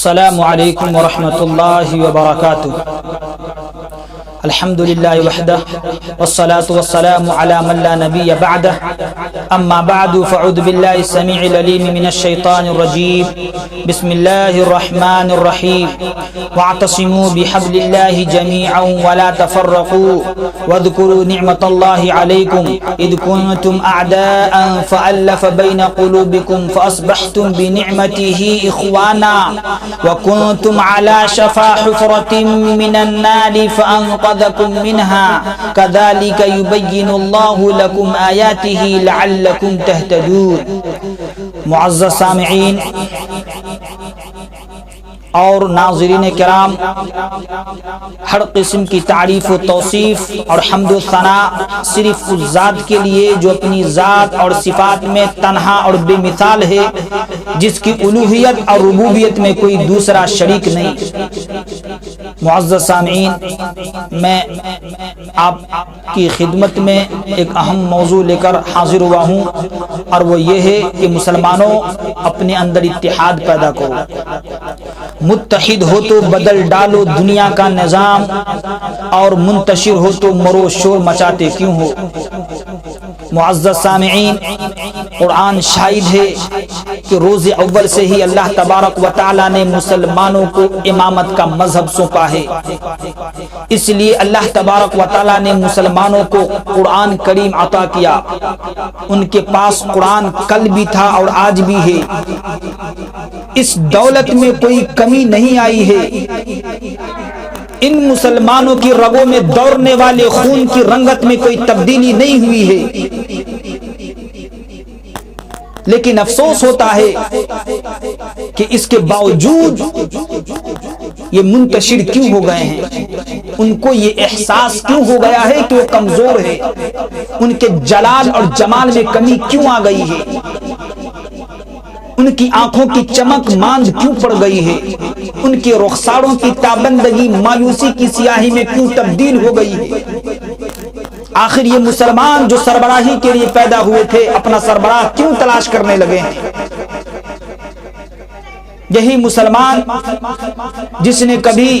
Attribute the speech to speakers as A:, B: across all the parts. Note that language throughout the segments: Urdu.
A: السلام علیکم ورحمۃ اللہ وبرکاتہ۔ الحمد للہ وحدہ والصلاة والسلام علی من لا نبی بعدہ، اما بعد فاعوذ باللہ السمیع العلیم من الشیطان الرجیم، بسم اللہ الرحمن الرحیم، واعتصموا بحبل اللہ جميعا ولا تفرقوا واذکروا نعمت اللہ علیکم اذ کنتم اعداء فألف بین قلوبکم فاصبحتم بنعمته اخوانا وکنتم علی شفا حفرة من النار فانقذکم منها كذلك يبين الله لكم آياته لعلكم تهتدون۔ معزز سامعین اور ناظرین کرام، ہر قسم کی تعریف و توصیف اور حمد و ثناء صرف اس ذات کے لیے جو اپنی ذات اور صفات میں تنہا اور بے مثال ہے، جس کی الوہیت اور ربوبیت میں کوئی دوسرا شریک نہیں۔ معزز سامعین، میں آپ کی خدمت میں ایک اہم موضوع لے کر حاضر ہوا ہوں، اور وہ یہ ہے کہ مسلمانوں اپنے اندر اتحاد پیدا کرو، متحد ہو تو بدل ڈالو دنیا کا نظام، اور منتشر ہو تو مرو شور مچاتے کیوں ہو۔ معزز سامعین، قرآن شاہد ہے کہ روز اول سے ہی اللہ تبارک و تعالی نے مسلمانوں کو امامت کا مذہب سونپا ہے، اس لیے اللہ تبارک و تعالی نے مسلمانوں کو قرآن کریم عطا کیا۔ ان کے پاس قرآن کل بھی تھا اور آج بھی ہے، اس دولت میں کوئی کمی نہیں آئی ہے۔ ان مسلمانوں کی رگوں میں دوڑنے والے خون کی رنگت میں کوئی تبدیلی نہیں ہوئی ہے، لیکن افسوس ہوتا ہے کہ اس کے باوجود یہ منتشر کیوں ہو گئے ہیں، ان کو یہ احساس کیوں ہو گیا ہے کہ وہ کمزور ہے، ان کے جلال اور جمال میں کمی کیوں آ گئی ہے، ان کی آنکھوں کی چمک ماند کیوں پڑ گئی ہے، ان کے رخساروں کی تابندگی مایوسی کی سیاہی میں کیوں تبدیل ہو گئی ہے۔ آخر یہ مسلمان جو سربراہی کے لیے پیدا ہوئے تھے، اپنا سربراہ کیوں تلاش کرنے لگے ہیں؟ یہی مسلمان جس نے کبھی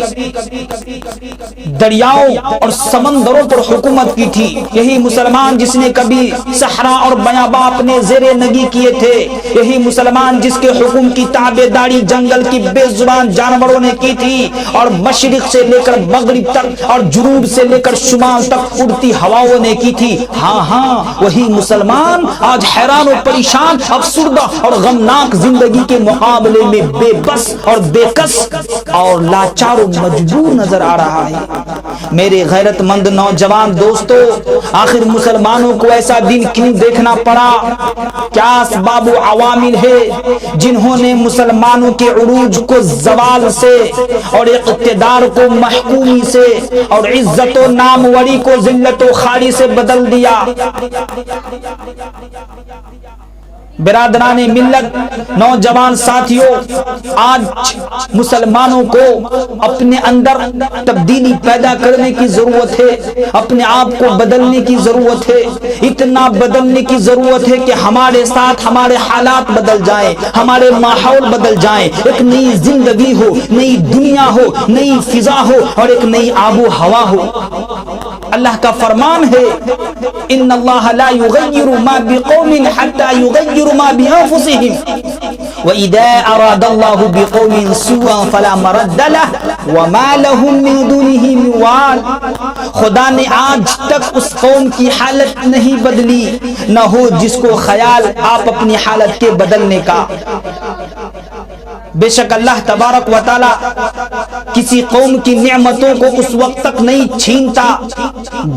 A: دریاؤں اور سمندروں پر حکومت کی تھی، یہی مسلمان جس نے کبھی صحرا اور بیاباں اپنے زیر نگی کیے تھے، یہی مسلمان جس کے حکم کی تابع داری جنگل کی بے زبان جانوروں نے کی تھی، اور مشرق سے لے کر مغرب تک اور جنوب سے لے کر شمال تک اڑتی ہواؤں نے کی تھی۔ ہاں، وہی مسلمان آج حیران و پریشان، افسردہ اور غمناک زندگی کے مقابلے میں بے بس اور بے کس اور لاچار و مجبور نظر آ رہا ہے۔ میرے غیرت مند نوجوان دوستو، آخر مسلمانوں کو ایسا دن کیوں دیکھنا پڑا؟ کیا اسباب و عوامل ہے جنہوں نے مسلمانوں کے عروج کو زوال سے، اور اقتدار کو محکومی سے، اور عزت و ناموری کو ذلت و خواری سے بدل دیا؟ برادران ملت، نوجوان ساتھیوں، آج مسلمانوں کو اپنے اندر تبدیلی پیدا کرنے کی ضرورت ہے، اپنے آپ کو بدلنے کی ضرورت ہے، اتنا بدلنے کی ضرورت ہے کہ ہمارے ساتھ ہمارے حالات بدل جائیں، ہمارے ماحول بدل جائیں، ایک نئی زندگی ہو، نئی دنیا ہو، نئی فضا ہو، اور ایک نئی آب و ہوا ہو۔ اللہ کا فرمان ہے، ان اللہ لا یغیر ما بقوم حتی یغیر ما بانفسهم وَإِذَا أَرَادَ اللَّهُ بِقَوْمٍ سُوءًا فَلَا مَرَدَّ لَهُ وَمَا لَهُم مِّن دُونِهِ مِن وَالٍ۔ خدا نے آج تک اس قوم کی حالت نہیں بدلی، نہ ہو جس کو خیال آپ اپنی حالت کے بدلنے کا۔ بے شک اللہ تبارک و تعالی کسی قوم کی نعمتوں کو اس وقت تک نہیں چھینتا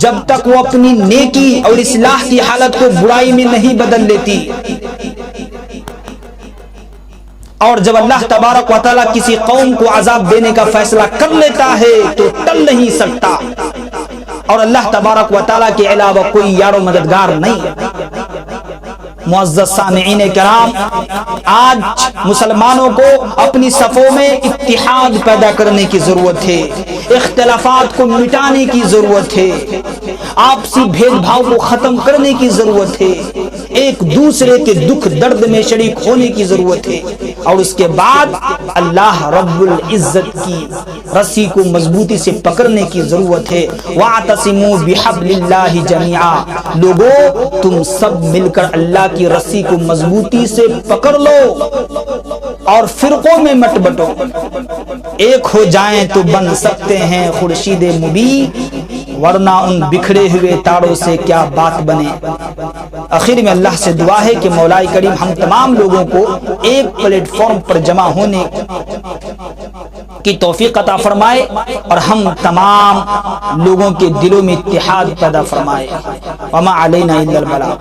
A: جب تک وہ اپنی نیکی اور اصلاح کی حالت کو برائی میں نہیں بدل لیتی، اور جب اللہ تبارک و تعالی کسی قوم کو عذاب دینے کا فیصلہ کر لیتا ہے تو ٹل نہیں سکتا، اور اللہ تبارک و تعالی کے علاوہ کوئی یار و مددگار نہیں۔ معزز سامعین کرام، آج مسلمانوں کو اپنی صفوں میں اتحاد پیدا کرنے کی ضرورت ہے، اختلافات کو مٹانے کی ضرورت ہے، آپسی بھید بھاؤ کو ختم کرنے کی ضرورت ہے، ایک دوسرے کے دکھ درد میں شریک ہونے کی ضرورت ہے، اور اس کے بعد اللہ رب العزت کی رسی کو مضبوطی سے پکڑنے کی ضرورت ہے۔ وَاعْتَصِمُوا بِحَبْلِ اللَّهِ جَمِيعًا، لوگو تم سب مل کر اللہ کی رسی کو مضبوطی سے پکڑ لو اور فرقوں میں مت بٹو، ایک ہو جائیں تو بن سکتے ہیں خورشید مبین، ورنہ ان بکھرے ہوئے تاروں سے کیا بات بنے۔ آخر میں اللہ سے دعا ہے کہ مولا کریم ہم تمام لوگوں کو ایک پلیٹ فارم پر جمع ہونے کی توفیق عطا فرمائے، اور ہم تمام لوگوں کے دلوں میں اتحاد پیدا فرمائے۔ وما علینا الا البلاغ۔